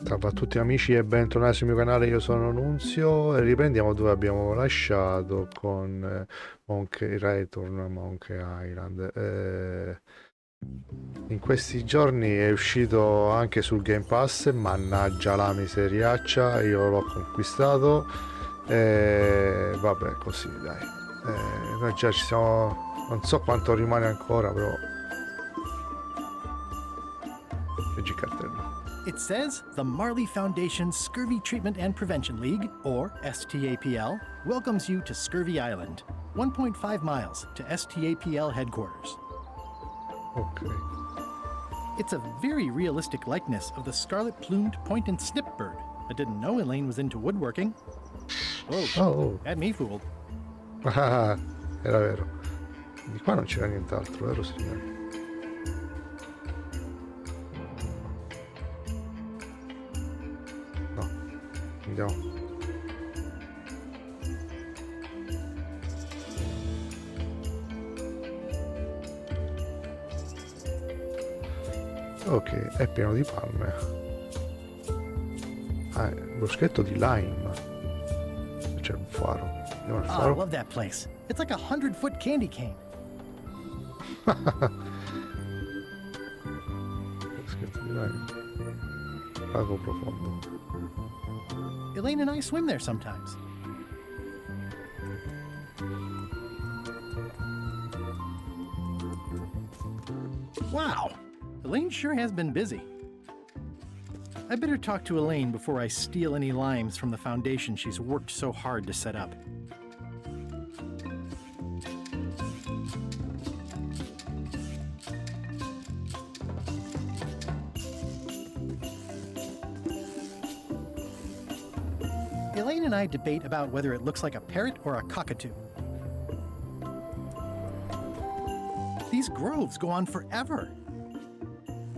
Salve a tutti amici e bentornati sul mio canale, io sono Nunzio e riprendiamo dove abbiamo lasciato con Monkey Return, Monkey Island. In questi giorni è uscito anche sul Game Pass, mannaggia la miseriaccia, io l'ho conquistato e vabbè così dai. Noi già ci siamo, non so quanto rimane ancora però. Leggi il cartello. It says the Marley Foundation's Scurvy Treatment and Prevention League, or STAPL, welcomes you to Scurvy Island, 1.5 miles to STAPL headquarters. Ok. It's a very realistic likeness of the scarlet-plumed point and snip bird. I didn't know Elaine was into woodworking. Oh. Had me fooled. Ah, era vero. Di qua non c'era nient'altro, vero signore? No, andiamo. Ok, è pieno di palme. Ah, è un boschetto di lime. C'è un faro. Andiamo al Oh, I faro. love that place. It's like a 100-foot candy cane. Boschetto di lime. Lago profondo. Elaine and I swim there sometimes. Wow, Elaine sure has been busy. I better talk to Elaine before I steal any limes from the foundation she's worked so hard to set up. Elaine and I debate about whether it looks like a parrot or a cockatoo. These groves go on forever.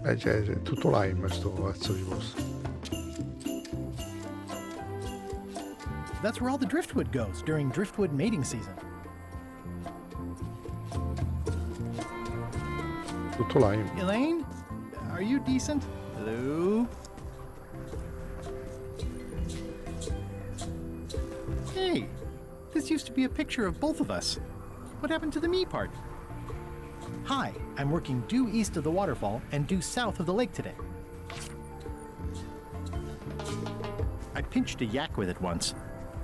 C'è tutto lime sto cazzo di posto. That's where all the driftwood goes during driftwood mating season. Tutto lime. Elaine, are you decent? Hello? Hey, this used to be a picture of both of us. What happened to the me part? Hi, I'm working due east of the waterfall and due south of the lake today. I pinched a yak with it once,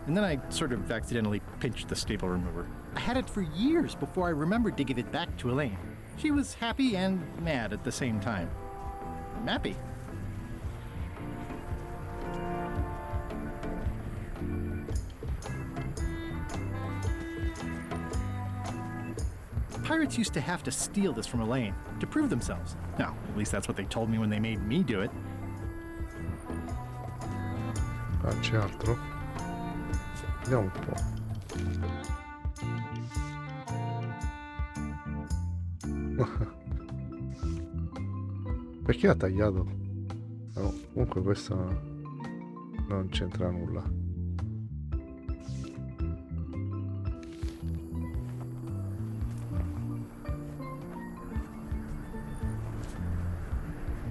and then I sort of accidentally pinched the staple remover. I had it for years before I remembered to give it back to Elaine. She was happy and mad at the same time. Mappy. Pirates used to have to steal this from Elaine to prove themselves. Now, at least that's what they told me when they made me do it. Ah, c'è altro? Vediamo un po'. Perché ha tagliato? No, comunque questo non c'entra nulla.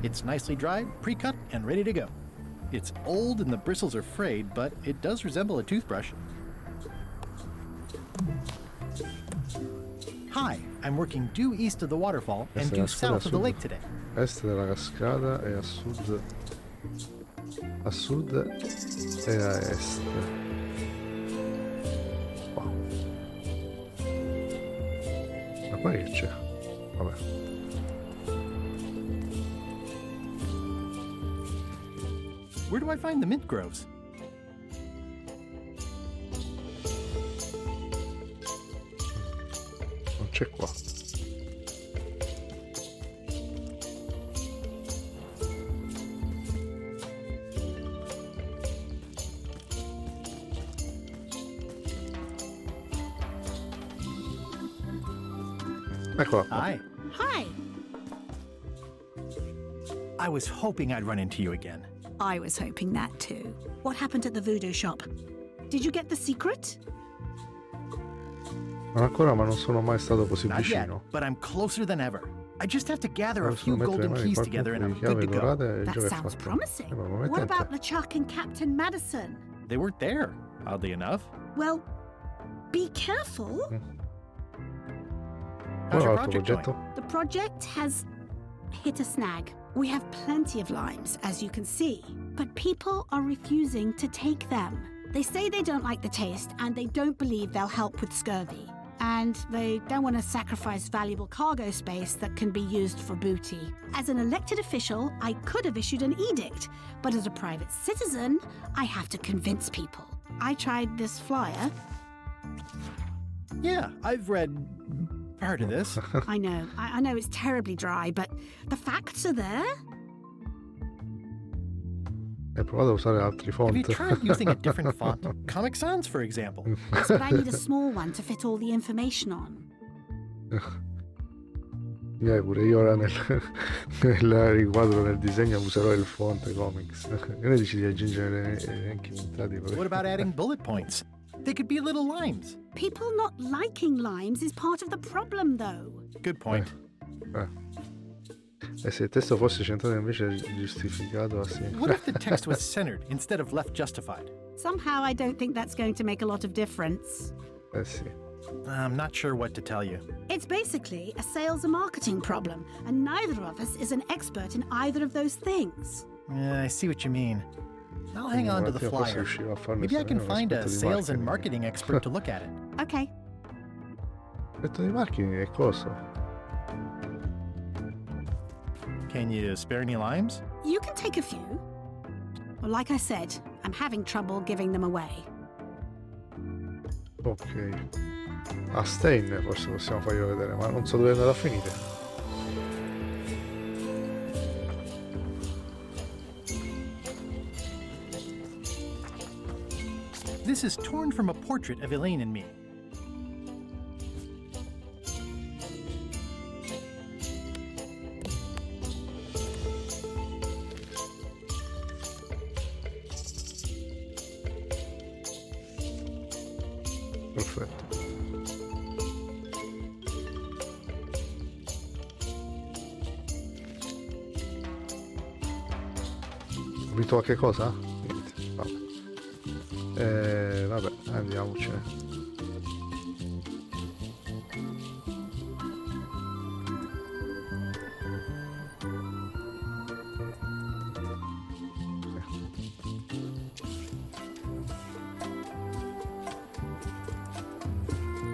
It's nicely dried, pre-cut, and ready to go. It's old and the bristles are frayed, but it does resemble a toothbrush. Hi, I'm working due east of the waterfall and Questa è due la strada south of the sud. lake today. Est della cascata e a sud e a est. Wow. Ma qua che c'è? Vabbè. Where do I find the mint groves? Non c'è qua. Eccola qua. Hi. Hi. I was hoping I'd run into you again. I was hoping that too. What happened at the voodoo shop? Did you get the secret? Non ancora, ma non sono mai stato così Not yet, vicino. but I'm closer than ever. I just have to gather a Possono few mettere le golden mani in keys qualche together and di I'm chiave good to go. dorate e il That gioco è sounds fatto. promising. Ma What promettente. about LeChuck and Captain Madison? They weren't there, oddly enough. Well, be careful. How's your Buon altro project going? progetto. The project has hit a snag. We have plenty of limes, as you can see, but people are refusing to take them. They say they don't like the taste and they don't believe they'll help with scurvy. And they don't want to sacrifice valuable cargo space that can be used for booty. As an elected official, I could have issued an edict, but as a private citizen, I have to convince people. I tried this flyer. Yeah, I've read part of this. I know it's terribly dry, but the facts are there. Hai provato a usare altri Have you font? tried using a different font? Comic Sans, for example. Yes, but I need a small one to fit all the information on. Pure io ora nel riquadro nel disegno userò il font comics. Che ne dici di aggiungere elenchi puntati? What about adding bullet points? They could be little limes. People not liking limes is part of the problem, though. Good point. Se il testo fosse centrato invece giustificato assim. What if the text was centered instead of left justified? Somehow I don't think that's going to make a lot of difference. Sì. I'm not sure what to tell you. It's basically a sales and marketing problem, and neither of us is an expert in either of those things. Yeah, I see what you mean. I'll hang on to the Forse flyer. riuscirò a farne Maybe I can un find a aspetto di sales and marketing. marketing expert to look at it. Okay. Aspetto di marketing è coso. Can you spare any limes? You can take a few. Well, like I said, I'm having trouble giving them away. Ok. A Stein forse possiamo farglielo vedere, ma non so dove è andato a finire. This is torn from a portrait of Elaine and me. Perfetto. Ho vinto qualche cosa? Niente. Vabbè, andiamocene.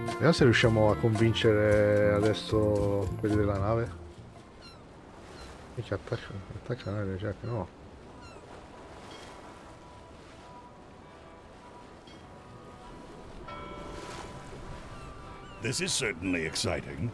Vediamo se riusciamo a convincere adesso quelli della nave. E che attaccano le LeChuck, no. This is certainly exciting.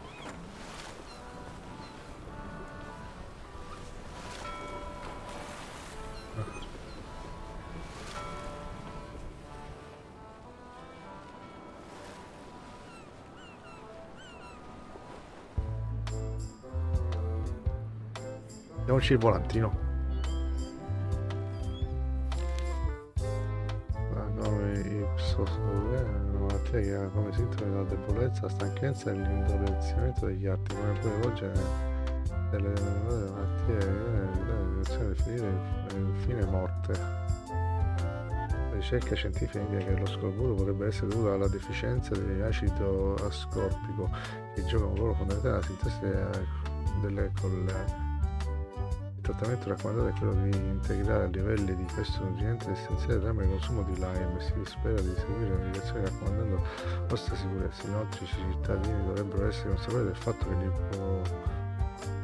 Diamoci il volantino. Come ipsos una malattia che ha come sintomi la debolezza, stanchezza e l'indolenziamento degli arti, come pure evolgere delle malattie, reazioni definite e infine morte. La ricerca scientifica indica che lo scorbuto potrebbe essere dovuto alla deficienza dell'acido ascorbico che gioca un ruolo fondamentale nella sintesi delle colleghe. Il trattamento raccomandato è quello di integrare a livelli di questo nutriente essenziale tramite il consumo di lime. Si spera di seguire le indicazioni raccomandando la vostra sicurezza. Inoltre i cittadini dovrebbero essere consapevoli del fatto che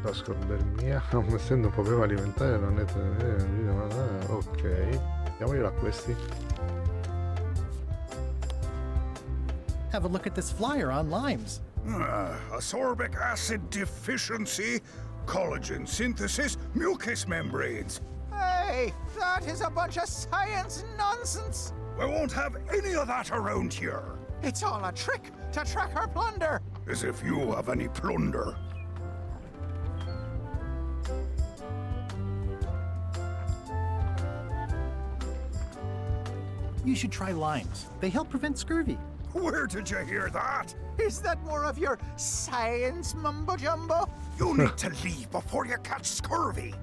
l'ascorbermia, non essendo un problema alimentare, non è nel video. Ok, diamoglielo a questi. Have a look at this flyer on limes. Ascorbic acid deficiency, collagen synthesis, mucous membranes. Hey, that is a bunch of science nonsense. We won't have any of that around here. It's all a trick to track our plunder. As if you have any plunder. You should try limes. They help prevent scurvy. Where did you hear that? Is that more of your science mumbo jumbo? You need to leave before you catch scurvy.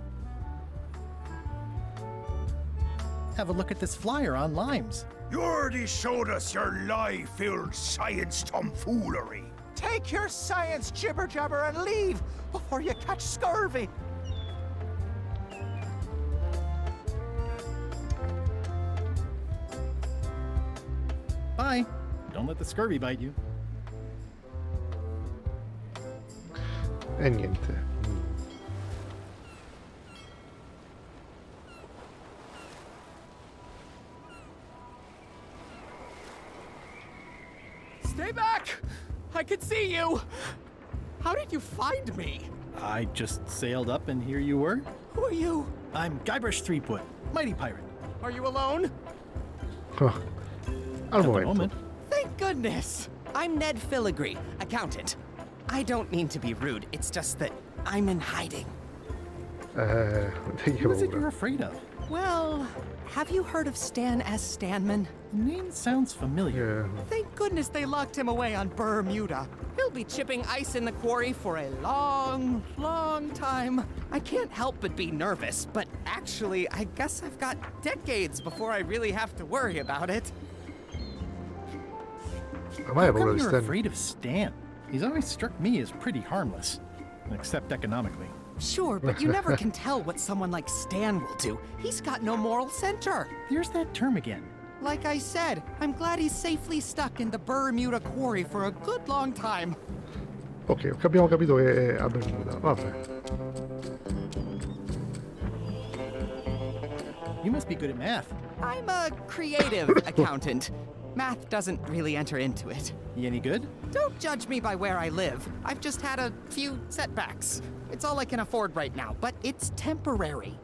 Have a look at this flyer on limes. You already showed us your lie-filled science tomfoolery. Take your science jibber-jabber and leave before you catch scurvy. Bye. Don't let the scurvy bite you. E niente. Stay back! I can see you! How did you find me? I just sailed up and here you were. Who are you? I'm Guybrush Threepwood, mighty pirate. Are you alone? Al At the momento. moment. Thank goodness! I'm Ned Filigree, accountant. I don't mean to be rude, it's just that I'm in hiding. Di che Who is it paura. you're afraid of? Well, have you heard of Stan S. Stanman? The name sounds familiar. Yeah. Thank goodness they locked him away on Brrr, Muda. He'll be chipping ice in the quarry for a long, long time. I can't help but be nervous, but actually, I guess I've got decades before I really have to worry about it. Ma hai How paura come di you're Stan? afraid of Stan? He's always struck me as pretty harmless, except economically. Sure, but you never can tell what someone like Stan will do. He's got no moral center. There's that term again. Like I said, I'm glad he's safely stuck in the Brrr Muda quarry for a good long time. Ok, abbiamo capito che è a Bermuda. Vabbè. You must be good at math. I'm a creative accountant. Math doesn't really enter into it. You any good? Don't judge me by where I live. I've just had a few setbacks. It's all I can afford right now, but it's temporary.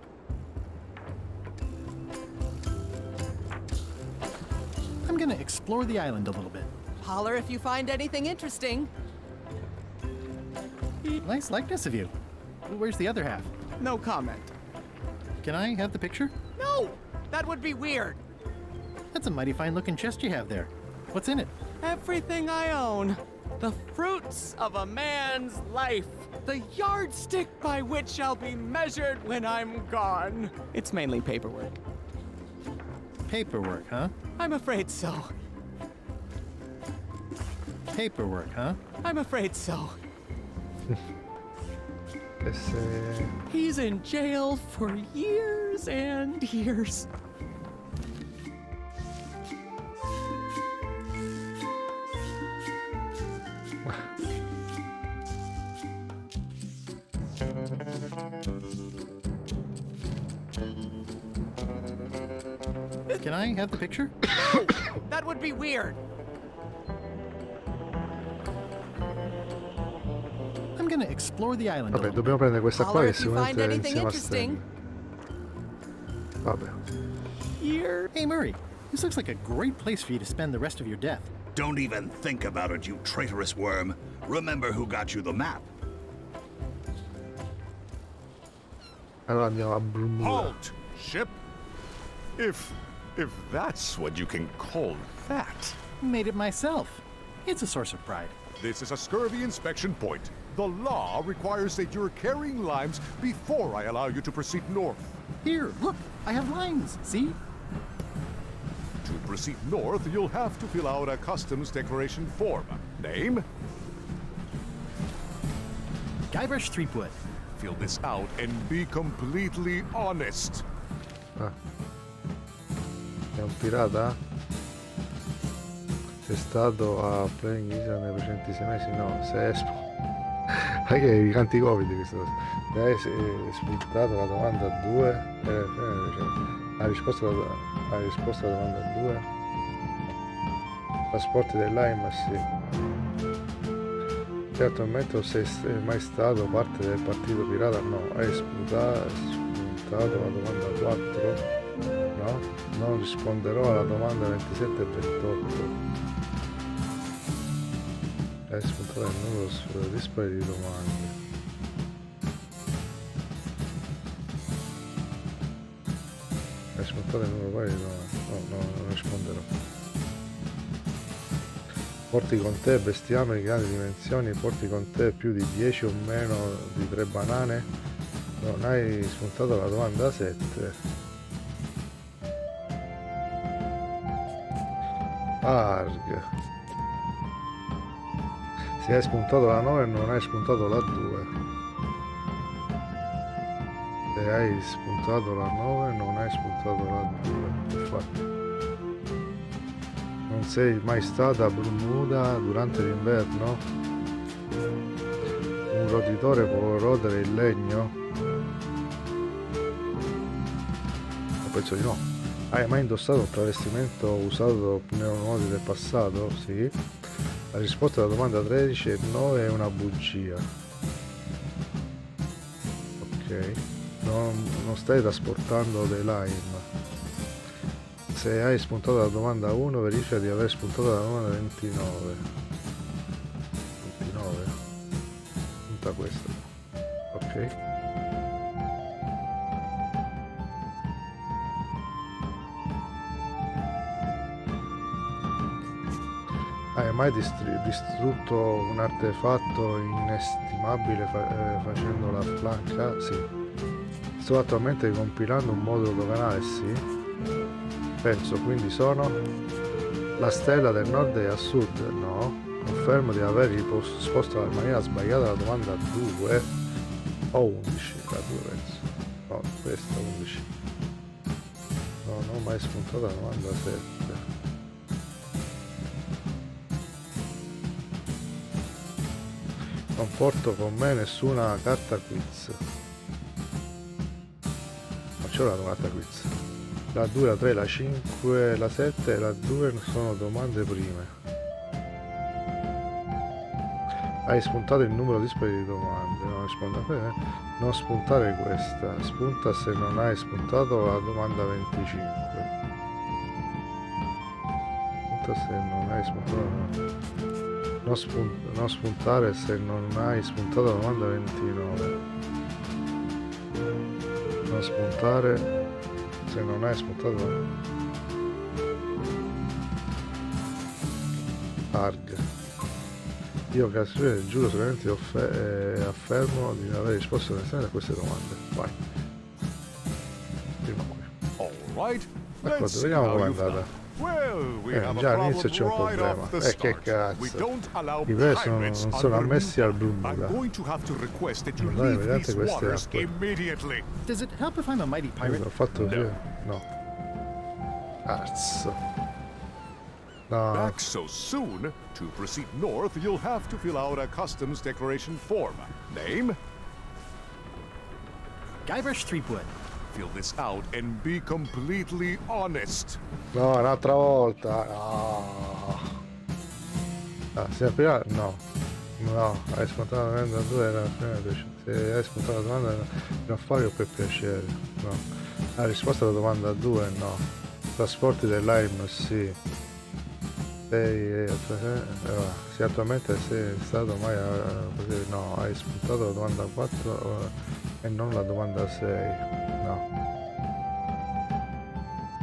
I'm gonna explore the island a little bit. Holler if you find anything interesting. Nice likeness of you. Where's the other half? No comment. Can I have the picture? No! That would be weird. That's a mighty fine looking chest you have there. What's in it? Everything I own. The fruits of a man's life. The yardstick by which I'll be measured when I'm gone. It's mainly paperwork. Paperwork, huh? I'm afraid so. Paperwork, huh? I'm afraid so. E se... He's in jail for years and years. Can I have the picture? That would be weird. I'm gonna explore the island a Vabbè, little. dobbiamo prendere questa qua Holler che if you find sicuramente è anything insieme a interesting. Stan. Vabbè. Here. Hey Murray, this looks like a great place for you to spend the rest of your death. Don't even think about it, you traitorous worm. Remember who got you the map. Allora andiamo a Bermuda. Halt, ship! If that's what you can call that. Made it myself. It's a source of pride. This is a scurvy inspection point. The law requires that you're carrying limes before I allow you to proceed north. Here, look, I have lines, see? To proceed north, you'll have to fill out a customs declaration form. Name? Guybrush Threepwood. Fill this out and be completely honest. Ah. È un pirata? Sei stato a Playing Island nei precedenti 6 mesi? No, sei ma che i canti covid questa cosa. Hai sfruttato la domanda 2? Ha risposto alla domanda 2? Passaporti dell'AIM, sì. Certo, ammetto, sei mai stato parte del partito pirata? No. Hai sfruttato la domanda 4? No? Non risponderò alla domanda 27 e 28. Hai sfruttato il numero dispari di domande. Hai sfruttato il numero pari di domande. No, non risponderò. Porti con te bestiame di grandi dimensioni, porti con te più di 10 o meno di 3 banane. Non hai spuntato la domanda 7. Arg. Se hai spuntato la 9 non hai spuntato la 2. Se hai spuntato la 9 non hai spuntato la 2. Infatti. Non sei mai stata muda durante l'inverno? Un roditore può rodere il legno? Penso di no. Hai mai indossato un travestimento usato nelle modi del passato? Sì. La risposta alla domanda 13 è no, è una bugia. Ok. Non stai trasportando dei lime. Se hai spuntato la domanda 1 verifica di aver spuntato la domanda 29. 29? Punta questa. Ok. Hai mai distrutto un artefatto inestimabile facendo la flanca? Sì. Sto attualmente compilando un modulo canale? Sì. Penso, quindi sono la stella del nord e a sud? No. Confermo di aver risposto in maniera sbagliata la domanda 2 o 11, la 2 penso. No, questa 11. No, non ho mai spuntato la domanda 7. Non porto con me nessuna carta quiz. Non c'è una carta quiz. La 2, la 3, la 5, la 7 e la 2 sono domande prime. Hai spuntato il numero dispari di domande. Non rispondo a quelle. Non spuntare questa. Spunta se non hai spuntato la domanda 25. Spunta se non hai spuntato. Non spuntare se non hai spuntato la domanda 29. Non spuntare se non hai spuntato Arg. Io Casper giuro solamente affermo di non aver risposto a queste domande. Vai. Prima qui. Alright, D'accordo, let's see vediamo how com'è you've andata. done. Well, we have a Già problem all'inizio c'è un right problema. off the Che start. We cazzo. don't allow I pirates pirates non sono under ammessi al Muda. Blue Muda. I'm going to have to request that you Andate, leave vedete these queste waters acque. immediately. Does it help if I'm a mighty pirate? Ho fatto no. Cazzo. No. Back so soon? To proceed north, you'll have to fill out a customs declaration form. Name? Guybrush Threepwood. Fill this out and be completely honest. No, un'altra volta. No. Ah, si aprirà? No. No, hai spuntato la domanda 2 era se hai spuntato la domanda per affari o per piacere? No. La risposta alla domanda 2 no. Trasporti dell'AIM sì. Sei attualmente sei stato mai no, hai spuntato la domanda 4 e non la domanda 6. No.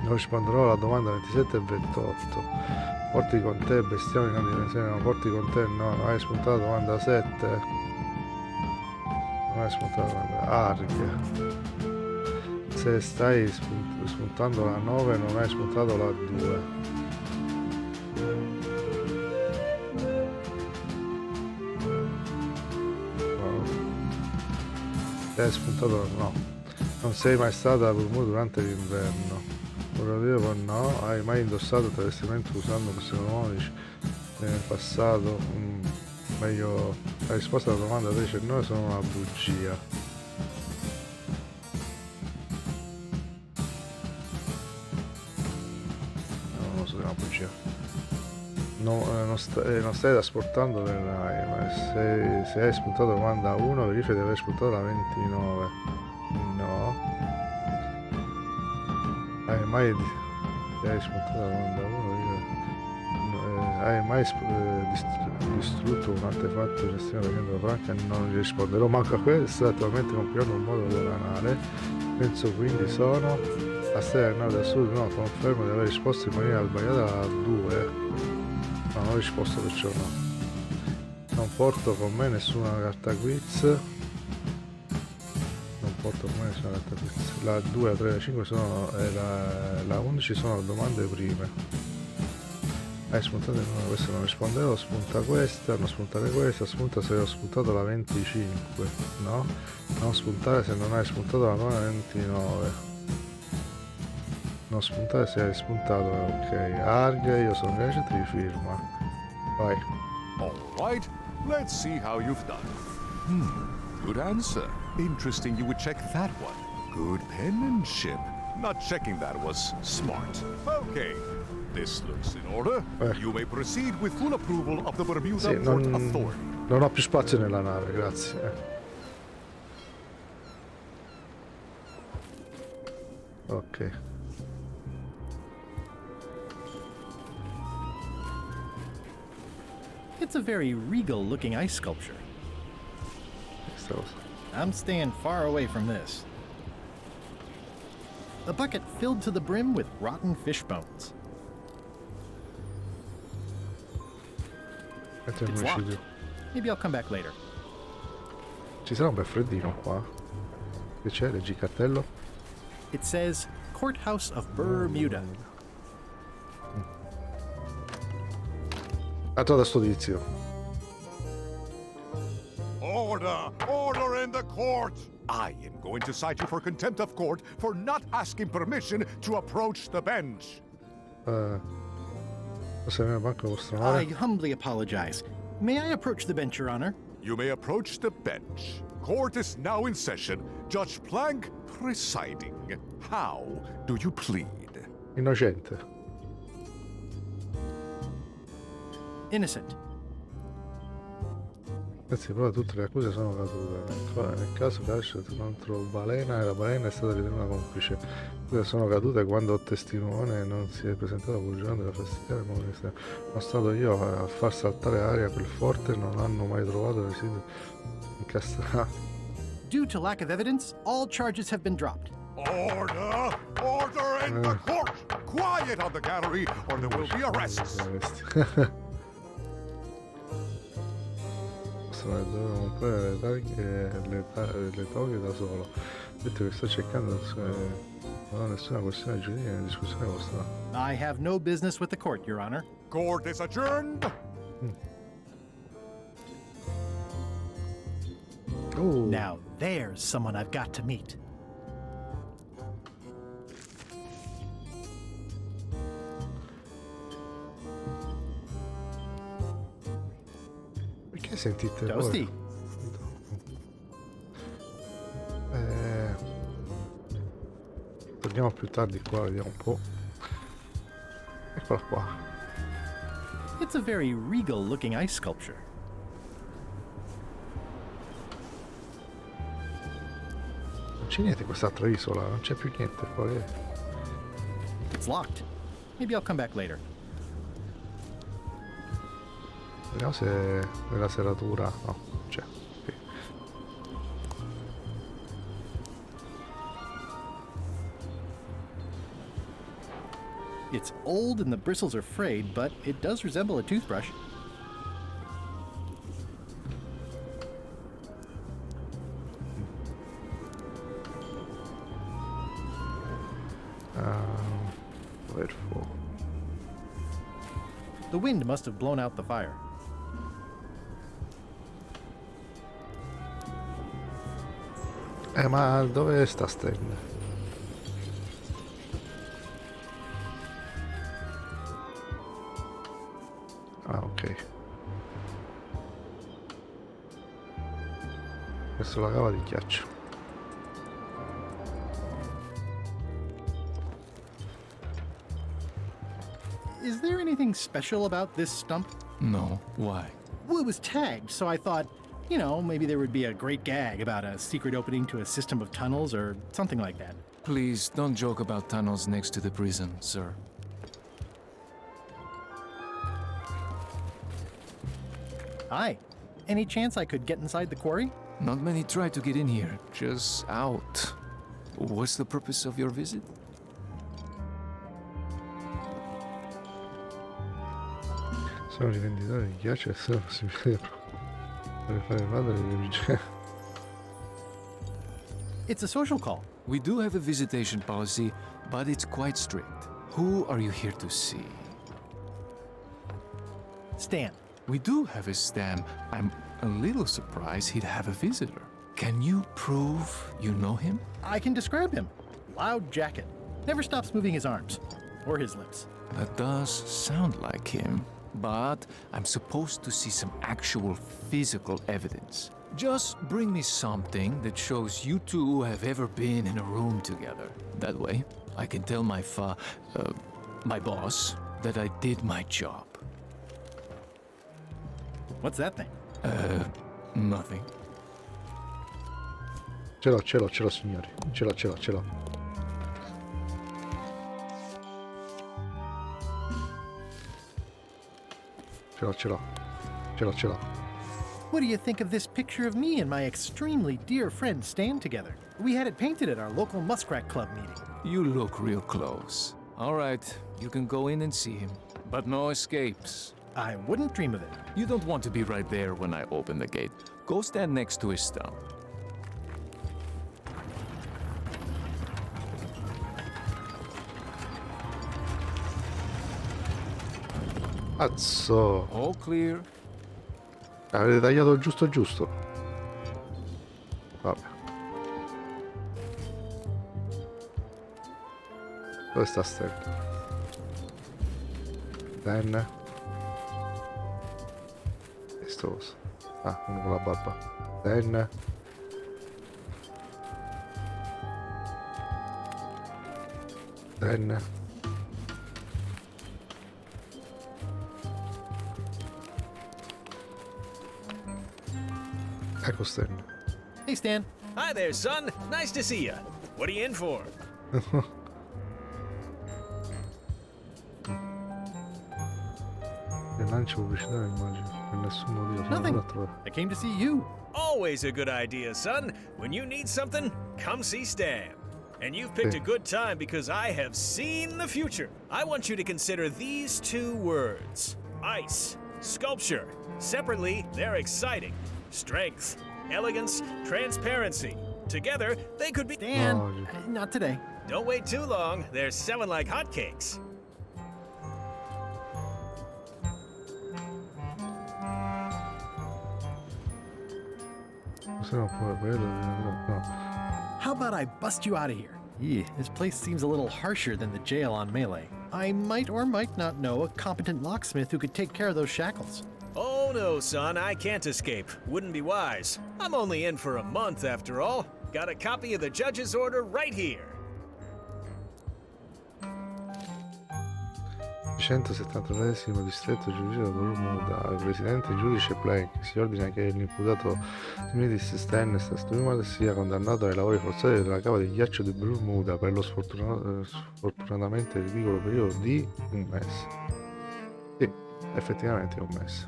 Non risponderò alla domanda 27 e 28. Porti con te bestiame di grandi dimensioni, no, porti con te no, non hai spuntato la domanda 7. Non hai spuntato la domanda Arg. Se stai spuntando la 9 non hai spuntato la 2. Hai spuntato no. Non sei mai stata durante l'inverno. Vorrei dire con no. Hai mai indossato il travestimento usando questi modici nel passato? Meglio. La risposta alla domanda 13 e 9 sono una bugia. No, non so se è una bugia. Non stai trasportando le navi, ma se hai spuntato la domanda 1 verifica di aver spuntato la 29. No. Hai mai spuntato la domanda 1 hai mai distrutto un artefatto di gestione facendo la franca? Non gli risponderò manco a questo. Attualmente compilando un modulo canale. Penso quindi sono la stella del nord e a sud. No, confermo di aver risposto in maniera sbagliata alla 2. No, non ho risposto, perciò no. Non porto con me nessuna carta quiz. Non porto con me nessuna carta quiz. La 2, la 3, la 5 sono... la 11 sono domande prime. Hai spuntato una, questa non risponderò, spunta questa, non spuntare questa, spunta se ho spuntato la 25, no? Non spuntare se non hai spuntato la 29. Non spuntare se hai spuntato, ok. Arga, io sono Gacet, di firma. Vai. Alright, let's see how you've done. Good answer. Interesting you would check that one. Good penmanship. Not checking that was smart. Okay, this looks in order. You may proceed with full approval of the Bermuda Sì, Port Authority. non ho più spazio nella nave, grazie. Ok. It's a very regal-looking ice sculpture. Questa cosa. I'm staying far away from this. A bucket filled to the brim with rotten fish bones. Mentre It's non ci locked. Maybe I'll come back later. Ci sarà un bel freddino qua. Che c'è? Leggi il cartello? It says Courthouse of Bermuda. Ah, da sto tizio. Order! Order in the court! I am going to cite you for contempt of court for not asking permission to approach the bench. Questo è il mio banco vostro I nome. humbly apologize. May I approach the bench, Your Honor? You may approach the bench. Court is now in session. Judge Plank presiding. How do you plead? Innocente. Innocent. Anzi, però tutte le accuse sono cadute. Nel caso Cash contro Balena e la Balena è stata ritenuta complice. Le sono cadute quando il testimone non si è presentato purgando la fastidiare come ministero. Sono stato io a far saltare aria quel forte e non hanno mai trovato residui incastrati. Due to lack of evidence, all charges have been dropped. Order! Order in the court! Quiet on the gallery or there will be arrests. Dovevo comprare le toglie da solo. Detto che sto cercando, non ho nessuna questione giuridica in discussione vostra. I have no business with the court, Your Honor. Court is adjourned. Now there's someone I've got to meet. Perché sentite Toasty. voi? Torniamo più tardi qua, vediamo un po'. Eccola qua. It's a very regal-looking ice sculpture. Non c'è niente in quest'altra isola, non c'è più niente qua. It's locked. Maybe I'll come back later. Vediamo se nella serratura. No, c'è. Ok. It's old and the bristles are frayed, but it does resemble a toothbrush. Dov'è il fuoco? The wind must have blown out the fire. Ma dove sta Stan? Ah, ok. Questa è la cava di ghiaccio. Is there anything special about this stump? No. Why? Well, it was tagged, so I thought, you know, maybe there would be a great gag about a secret opening to a system of tunnels or something like that. Please don't joke about tunnels next to the prison, sir. Hi. Any chance I could get inside the quarry? Not many try to get in here, just out. What's the purpose of your visit? Sono rivenditori di ghiaccio e sono possibilità per fare padre di It's a social call. We do have a visitation policy, but it's quite strict. Who are you here to see? Stan. We do have a Stan. I'm a little surprised he'd have a visitor. Can you prove you know him? I can describe him. Loud jacket. Never stops moving his arms. Or his lips. That does sound like him, but I'm supposed to see some actual physical evidence. Just bring me something that shows you two have ever been in a room together. That way, I can tell my boss that I did my job. What's that thing? Nothing. Ce l'ho, signori. Ce l'ho. Ce l'ho. What do you think of this picture of me and my extremely dear friend Stan together? We had it painted at our local Muskrat Club meeting. You look real close. All right, you can go in and see him, but no escapes. I wouldn't dream of it. You don't want to be right there when I open the gate. Go stand next to his stump. Cazzo! All clear. Avete tagliato il giusto. Vabbè. Dove sta Stan? Stan? Estoso. Ah, uno con la barba. Stan? Stan? Ecco Stan. Hey, Stan. Hi there, son. Nice to see you. What are you in for? Lancio pubblicità immagino. Per nessun motivo. Sono Nothing. pure a trovare. I came to see you. Always a good idea, son. When you need something, come see Stan. And you've picked a good time because I have seen the future. I want you to consider these two words. Ice, sculpture. Separately, they're exciting. Strength, elegance, transparency. Together, they could be... Stan. Oh, Not today. Don't wait too long. They're selling like hotcakes. Se non può quello. No. How about I bust you out of here? This place seems a little harsher than the jail on Melee. I might or might not know a competent locksmith who could take care of those shackles. Oh no, son, I can't escape. Wouldn't be wise. I'm only in for a month after all. Got a copy of the judge's order right here. 173esimo distretto giudiziario Muda, al presidente giudice Plank si ordina che l'imputato Smith Stan sia condannato ai lavori forzati della cava di ghiaccio di Muda per lo sfortunatamente ridicolo periodo di un mese. Sì, effettivamente un mese.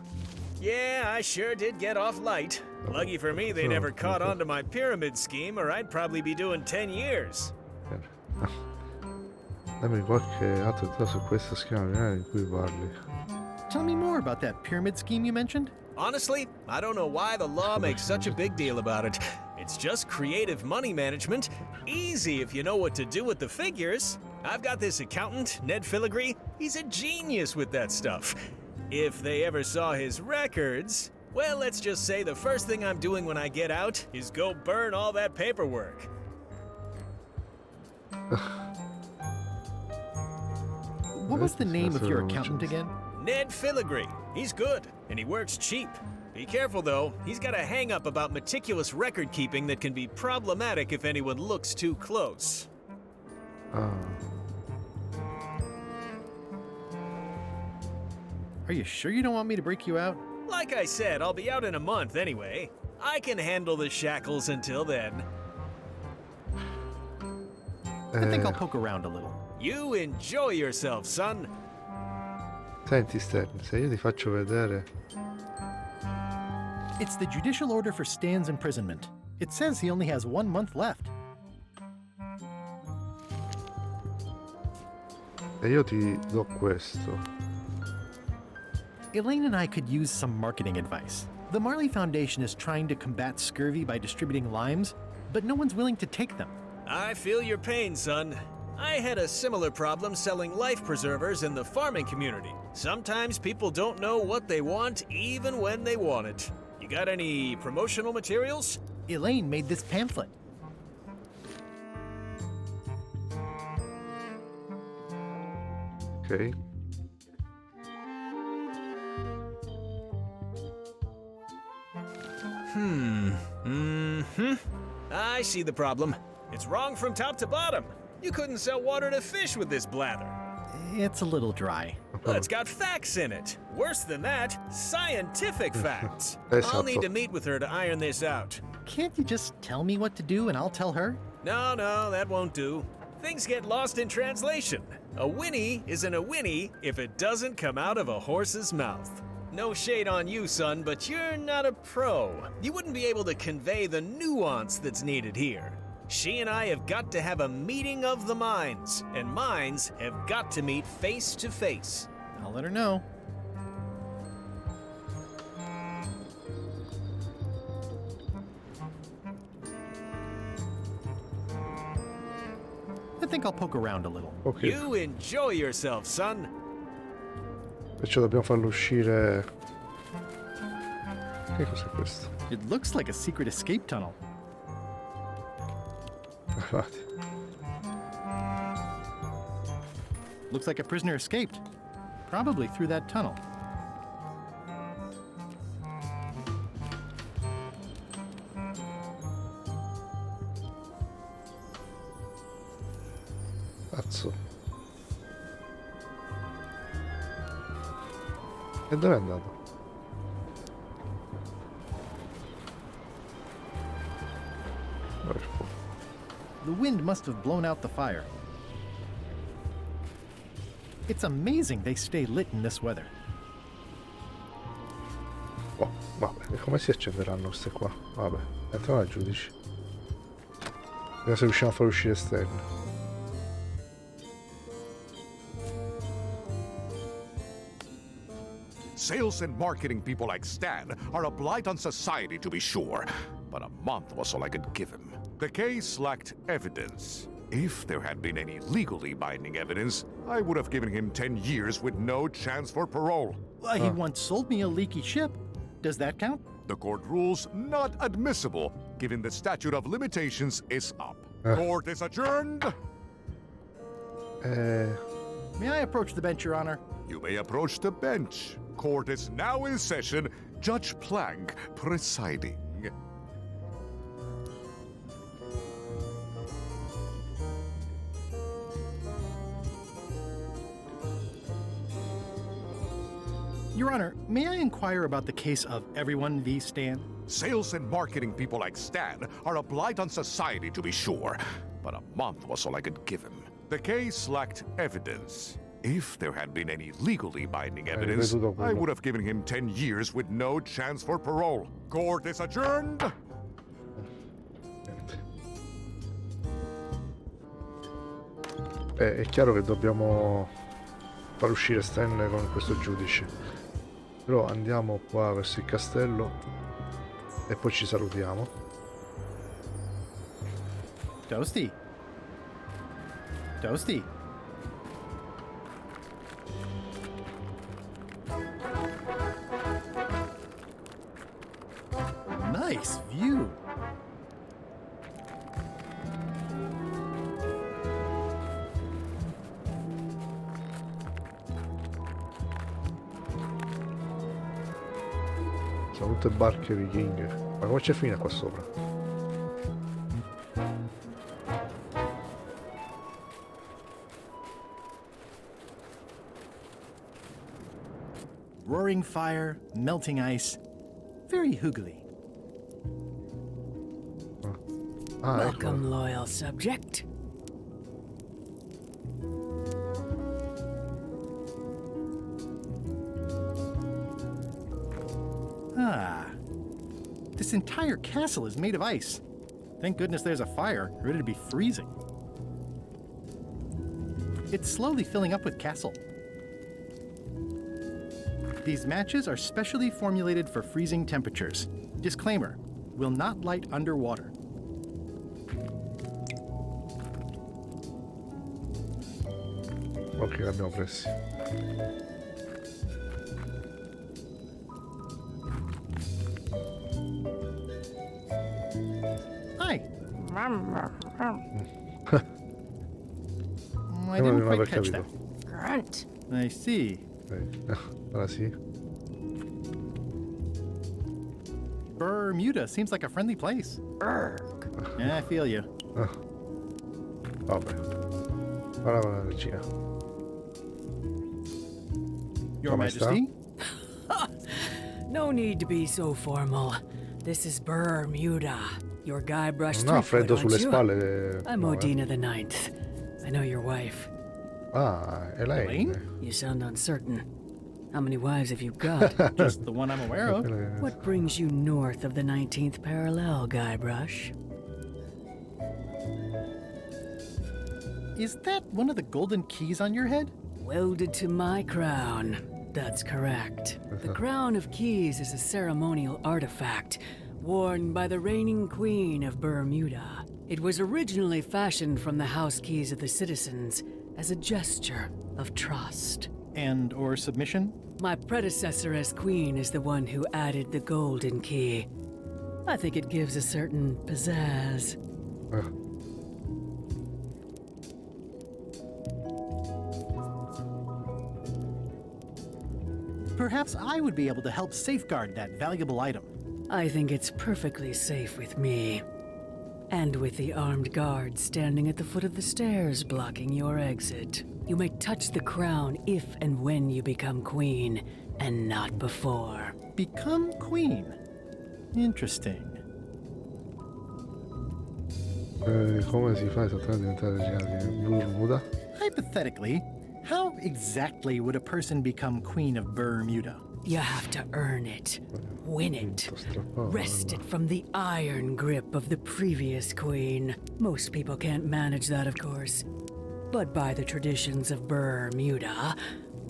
Yeah, I sure did get off light. Lucky for me they never caught on to my pyramid scheme or I'd probably be doing 10 years. Dammi qualche altro dettaglio su questa schema criminale di cui parli. Tell me more about that pyramid scheme you mentioned. Honestly, I don't know why the law makes such a big deal about it. It's just creative money management. Easy if you know what to do with the figures. I've got this accountant, Ned Filigree. He's a genius with that stuff. If they ever saw his records, well, let's just say the first thing I'm doing when I get out is go burn all that paperwork. What was the name of your accountant again? Ned Filigree. He's good, and he works cheap. Be careful, though. He's got a hang-up about meticulous record-keeping that can be problematic if anyone looks too close. Ah. Are you sure you don't want me to break you out? Like I said, I'll be out in a month anyway. I can handle the shackles until then. I think I'll poke around a little. You enjoy yourself, son. Senti Stan, se io ti faccio vedere... It's the judicial order for Stan's imprisonment. It says he only has 1 month left. E io ti do questo. Elaine and I could use some marketing advice. The Marley Foundation is trying to combat scurvy by distributing limes, but no one's willing to take them. I feel your pain, son. I had a similar problem selling life preservers in the farming community. Sometimes people don't know what they want even when they want it. You got any promotional materials? Elaine made this pamphlet. Ok. I see the problem. It's wrong from top to bottom. You couldn't sell water to fish with this blather. It's a little dry. Well, it's got facts in it. Worse than that, scientific facts. Esatto. I'll need to meet with her to iron this out. Can't you just tell me what to do and I'll tell her? No, that won't do. Things get lost in translation. A whinny isn't a whinny if it doesn't come out of a horse's mouth. No shade on you, son, but you're not a pro. You wouldn't be able to convey the nuance that's needed here. She and I have got to have a meeting of the minds, and minds have got to meet face to face. I'll let her know. I think I'll poke around a little. Ok. You enjoy yourself, son. Perciò dobbiamo farlo uscire. Che cos'è questo? It looks like a secret escape tunnel. Infatti. Looks like a prisoner escaped. Probably through that tunnel. Cazzo. E dove è andato? Dove è il fuoco? The wind must have blown out the fire. It's amazing they stay lit in this weather. Oh, vabbè, e come si accenderanno queste qua? Vabbè, entriamo al giudice. Vediamo se riusciamo a far uscire esterni. Sales and marketing people like Stan are a blight on society, to be sure, but a month was all I could give him. The case lacked evidence. If there had been any legally binding evidence, I would have given him 10 years with no chance for parole. He once sold me a leaky ship. Does that count? The court rules not admissible, given the statute of limitations is up. Court is adjourned. May I approach the bench, Your Honor? You may approach the bench. Court is now in session. Judge Plank presiding. Your Honor, may I inquire about the case of Everyone v. Stan? Sales and marketing people like Stan are a blight on society, to be sure, but a month was all I could give him. The case lacked evidence. If there had been any legally binding evidence, I would have given him 10 years with no chance for parole. Court is adjourned. È chiaro che dobbiamo far uscire Stan con questo giudice. Però andiamo qua verso il castello e poi ci salutiamo. Toasty. Toasty. Nice view. Sono tutte barche vichinghe. Ma come c'è fine qua sopra? Roaring fire, melting ice. Very hoogly. Ah, Welcome, loyal subject. Ah. This entire castle is made of ice. Thank goodness there's a fire, ready to be freezing. It's slowly filling up with castle. These matches are specially formulated for freezing temperatures. Disclaimer, will not light underwater. Ok, l'abbiamo presi. Hi. I Non didn't aver quite catch capito. that. Grunt. I see. Ora sì. Bermuda seems like a friendly place. Brrr. Yeah, I feel you. Vabbè. Ora va la regina. Your Come sta? Majesty? No need to be so formal. This is Bermuda. Your Guybrush Non ha Threepwood, freddo sulle aren't you? spalle. I'm no, Odina the Ninth. I know your wife. Ah, è lei. Elaine? You sound uncertain. How many wives have you got? Just the one I'm aware of. What brings you north of the 19th parallel, Guybrush? Is that one of the golden keys on your head? Welded to my crown. That's correct. The Crown of Keys is a ceremonial artifact worn by the reigning queen of Bermuda. It was originally fashioned from the house keys of the citizens as a gesture of trust. And or submission? My predecessor as queen is the one who added the golden key. I think it gives a certain pizzazz. Perhaps I would be able to help safeguard that valuable item. I think it's perfectly safe with me. And with the armed guards standing at the foot of the stairs blocking your exit. You may touch the crown if and when you become queen, and not before. Become queen. Interesting. Come si fa esattamente a diventare regina di Bermuda? Hypothetically, how exactly would a person become queen of Bermuda? You have to earn it, win it, wrest it from the iron grip of the previous queen. Most people can't manage that, of course. But by the traditions of Bermuda,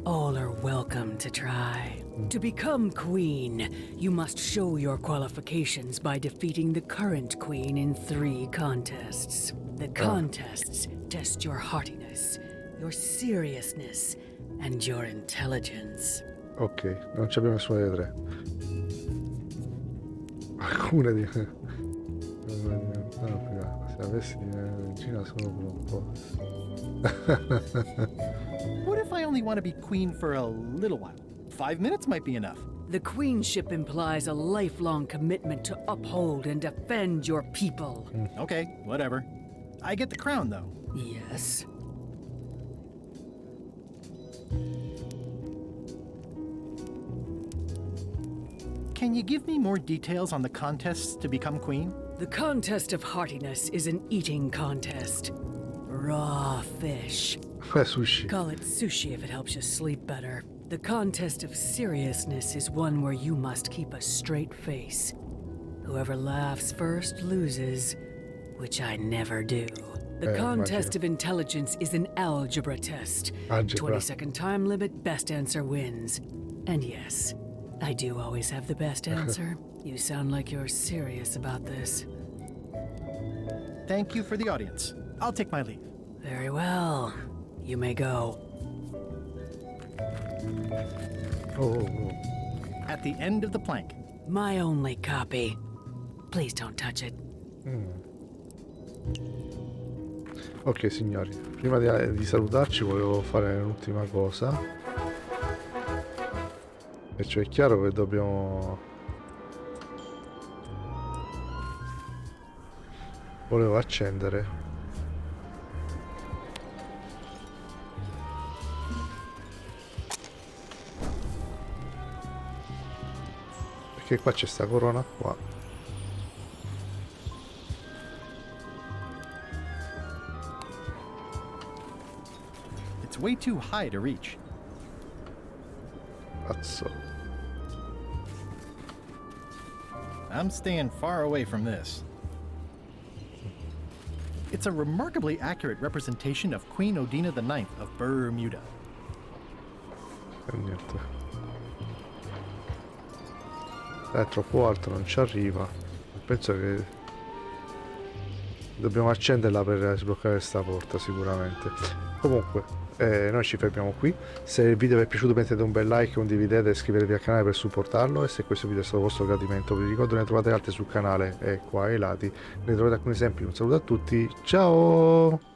all are welcome to try. To become queen, you must show your qualifications by defeating the current queen in 3 contests. The contests test your heartiness, your seriousness, and your intelligence. Ok, non ci abbiamo nessuna delle 3. Alcune di... Se avessi di regina solo per un po'. What if I only want to be queen for a little while? 5 minutes might be enough. The queenship implies a lifelong commitment to uphold and defend your people. Okay, whatever. I get the crown, though. Yes. Can you give me more details on the contests to become queen? The contest of heartiness is an eating contest. Raw fish. Sushi. Call it sushi if it helps you sleep better. The contest of seriousness is one where you must keep a straight face. Whoever laughs first loses, which I never do. The contest of intelligence is an algebra test. 20-second time limit, best answer wins. And yes, I do always have the best answer. You sound like you're serious about this. Thank you for the audience. I'll take my leave. Very well. You may go. At the end of the plank. My only copy. Please don't touch it. Ok signori, prima di salutarci volevo fare un'ultima cosa. E cioè è chiaro che dobbiamo... Volevo accendere. Perché qua c'è sta corona qua. It's way too high to reach. Cazzo. I'm staying far away from this. It's a remarkably accurate representation of Queen Odina the Ninth of Bermuda. E niente. è troppo alto, non ci arriva. Penso che dobbiamo accenderla per sbloccare sta porta sicuramente. Comunque noi ci fermiamo qui. Se il video vi è piaciuto mettete un bel like, condividete e iscrivetevi al canale per supportarlo, e se questo video è stato vostro gradimento vi ricordo ne trovate altri sul canale e qua ai lati ne trovate alcuni esempi. Un saluto a tutti, ciao.